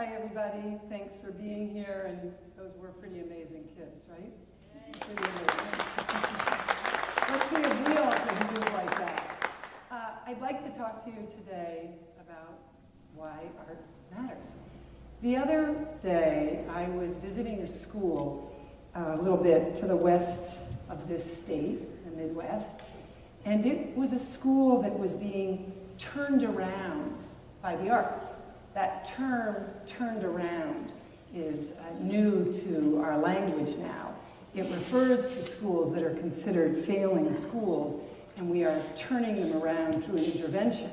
Hi, everybody. Thanks for being here. And those were pretty amazing kids, right? Pretty amazing. Let's see if we all can move like that. I'd like to talk to you today about why art matters. The other day, I was visiting a school a little bit to the west of this state, the Midwest, and it was a school that was being turned around by the arts. That term, turned around, is new to our language now. It refers to schools that are considered failing schools, and we are turning them around through intervention.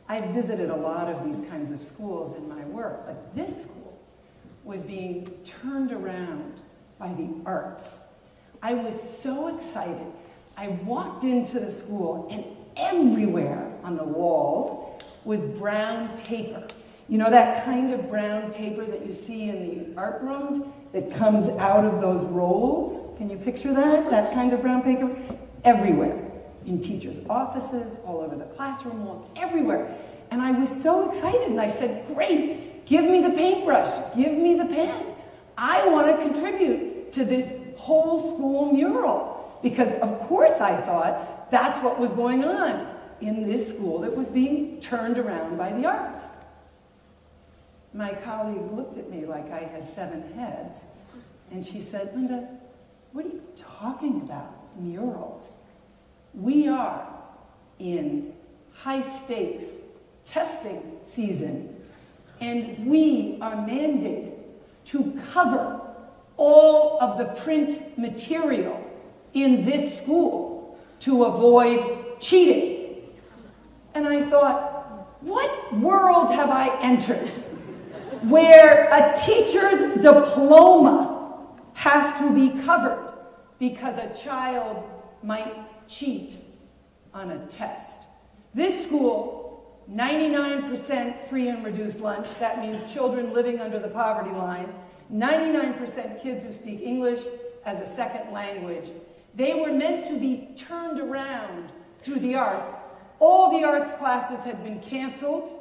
I've visited a lot of these kinds of schools in my work, but this school was being turned around by the arts. I was so excited. I walked into the school, and everywhere on the walls was brown paper. You know that kind of brown paper that you see in the art rooms that comes out of those rolls? Can you picture that? That kind of brown paper? Everywhere. In teachers' offices, all over the classroom walls, everywhere. And I was so excited, and I said, great, give me the paintbrush, give me the pen. I want to contribute to this whole school mural. Because of course I thought that's what was going on in this school that was being turned around by the arts. My colleague looked at me like I had 7 heads, and she said, Linda, what are you talking about, murals? We are in high-stakes testing season, and we are mandated to cover all of the print material in this school to avoid cheating. And I thought, what world have I entered where a teacher's diploma has to be covered because a child might cheat on a test? This school, 99% free and reduced lunch. That means children living under the poverty line. 99% kids who speak English as a second language. They were meant to be turned around through the arts. All the arts classes had been canceled.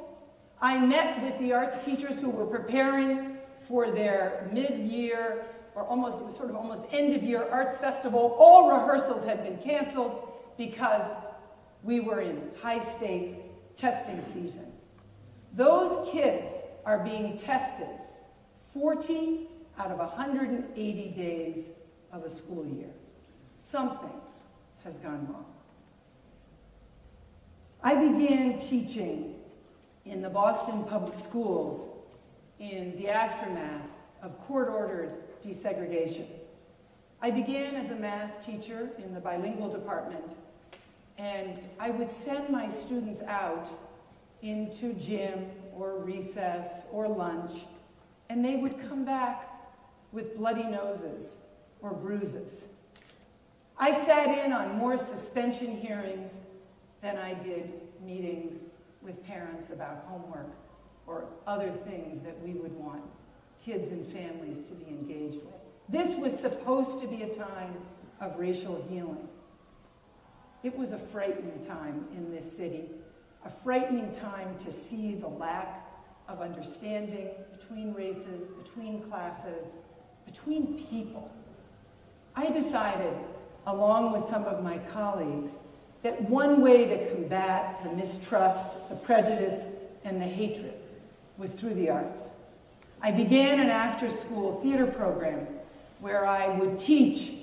I met with the arts teachers who were preparing for their mid-year or almost end-of-year arts festival. All rehearsals had been canceled because we were in high-stakes testing season. Those kids are being tested 40 out of 180 days of a school year. Something has gone wrong. I began teaching in the Boston public schools in the aftermath of court-ordered desegregation. I began as a math teacher in the bilingual department, and I would send my students out into gym or recess or lunch, and they would come back with bloody noses or bruises. I sat in on more suspension hearings than I did meetings with parents about homework or other things that we would want kids and families to be engaged with. This was supposed to be a time of racial healing. It was a frightening time in this city, a frightening time to see the lack of understanding between races, between classes, between people. I decided, along with some of my colleagues, that one way to combat the mistrust, the prejudice, and the hatred was through the arts. I began an after-school theater program where I would teach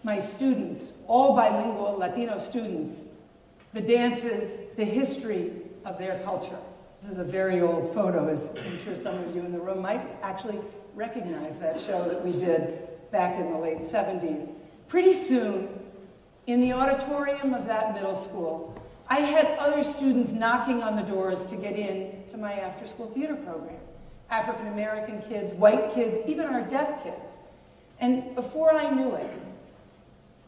my students, all bilingual Latino students, the dances, the history of their culture. This is a very old photo, as I'm sure some of you in the room might actually recognize that show that we did back in the late 70s. Pretty soon, in the auditorium of that middle school, I had other students knocking on the doors to get in to my after-school theater program. African-American kids, white kids, even our deaf kids. And before I knew it,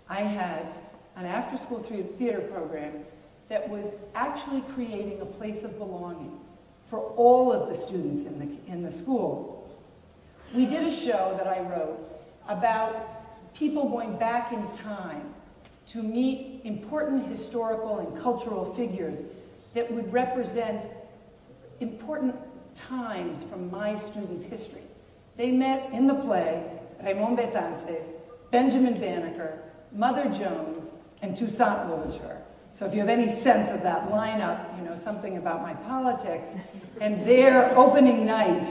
I had an after-school theater program that was actually creating a place of belonging for all of the students in the school. We did a show that I wrote about people going back in time to meet important historical and cultural figures that would represent important times from my students' history. They met in the play Raymond Betances, Benjamin Banneker, Mother Jones, and Toussaint Louverture. So if you have any sense of that lineup, you know something about my politics. And their opening night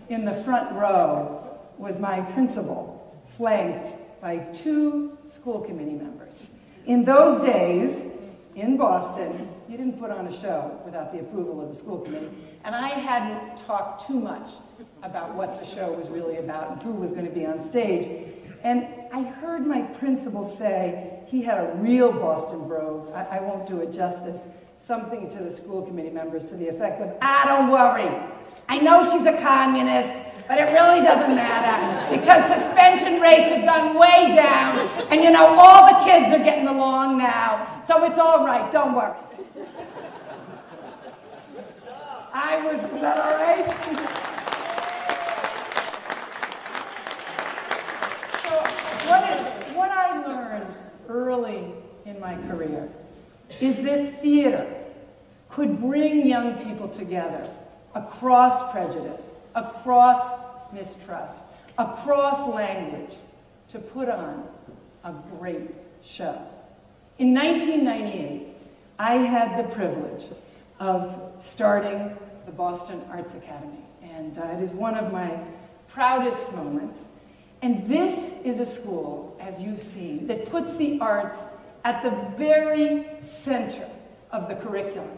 in the front row was my principal, flanked by 2 school committee members. In those days, in Boston, you didn't put on a show without the approval of the school committee. And I hadn't talked too much about what the show was really about and who was going to be on stage. And I heard my principal say he had a real Boston brogue. I won't do it justice. Something to the school committee members to the effect of, don't worry. I know she's a communist, but it really doesn't matter because suspension rates have gone way down. And you know, all the kids are getting along now. So it's all right, don't worry. Was that all right? So what I learned early in my career is that theater could bring young people together across prejudice, across mistrust, across language, to put on a great show. In 1998, I had the privilege of starting the Boston Arts Academy, and it is one of my proudest moments. And this is a school, as you've seen, that puts the arts at the very center of the curriculum.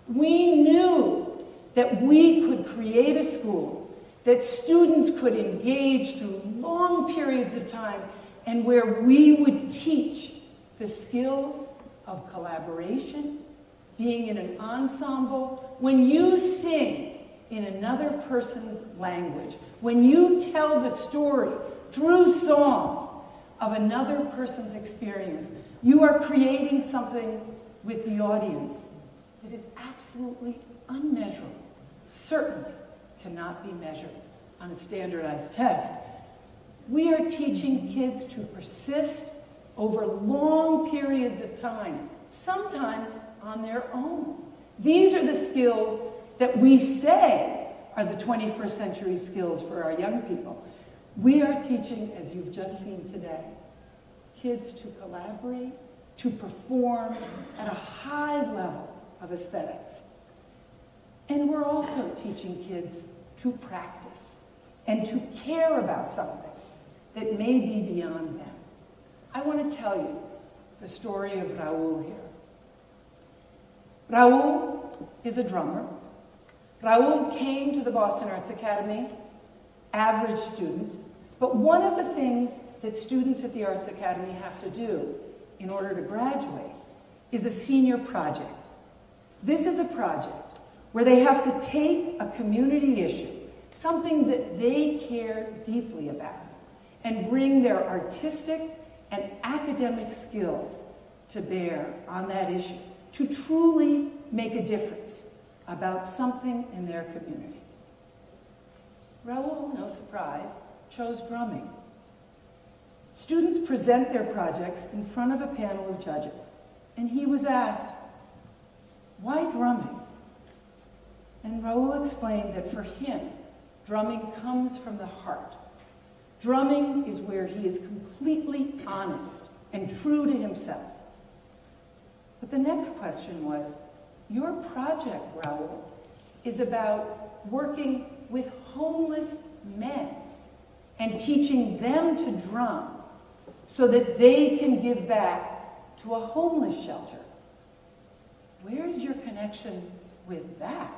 We knew that we could create a school that students could engage through long periods of time and where we would teach the skills of collaboration, being in an ensemble. When you sing in another person's language, when you tell the story through song of another person's experience, you are creating something with the audience that is absolutely unmeasurable, certainly cannot be measured on a standardized test. We are teaching kids to persist over long periods of time, sometimes on their own. These are the skills that we say are the 21st century skills for our young people. We are teaching, as you've just seen today, kids to collaborate, to perform at a high level of aesthetics. And we're also teaching kids to practice and to care about something that may be beyond them. I want to tell you the story of Raul here. Raul is a drummer. Raul came to the Boston Arts Academy, average student, but one of the things that students at the Arts Academy have to do in order to graduate is a senior project. This is a project where they have to take a community issue, something that they care deeply about, and bring their artistic and academic skills to bear on that issue, to truly make a difference about something in their community. Raul, no surprise, chose drumming. Students present their projects in front of a panel of judges, and he was asked, "Why drumming?" And Raul explained that for him, drumming comes from the heart. Drumming is where he is completely honest and true to himself. But the next question was, your project, Raul, is about working with homeless men and teaching them to drum so that they can give back to a homeless shelter. Where's your connection with that?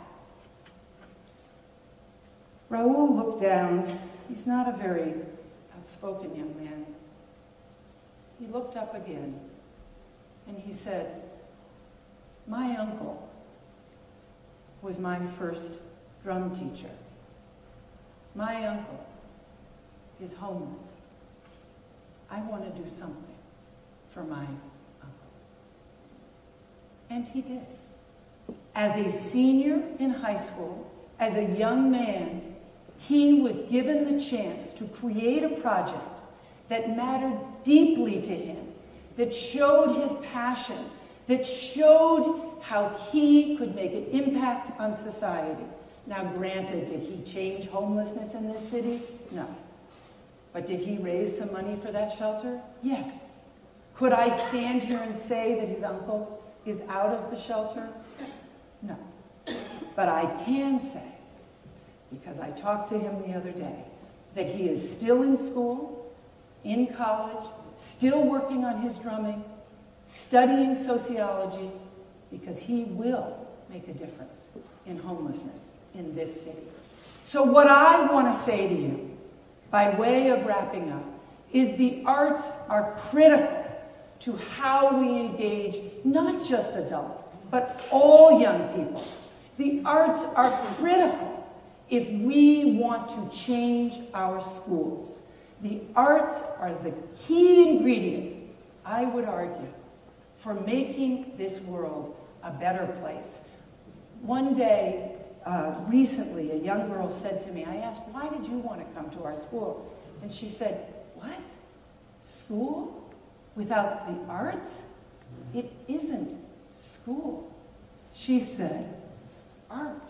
Raul looked down. He's not a very outspoken young man. He looked up again and he said, "My uncle was my first drum teacher. My uncle is homeless. I want to do something for my uncle." And he did. As a senior in high school, as a young man, he was given the chance to create a project that mattered deeply to him, that showed his passion, that showed how he could make an impact on society, Now, granted, did he change homelessness in this city? No. But did he raise some money for that shelter? Yes. Could I stand here and say that his uncle is out of the shelter? No. But I can say, because I talked to him the other day, that he is still in school, in college, still working on his drumming, studying sociology, because he will make a difference in homelessness in this city. So what I want to say to you, by way of wrapping up, is the arts are critical to how we engage not just adults, but all young people. The arts are critical if we want to change our schools. The arts are the key ingredient, I would argue, for making this world a better place. One day, recently, a young girl said to me, I asked, why did you want to come to our school? And she said, what? School? Without the arts? It isn't school. She said, art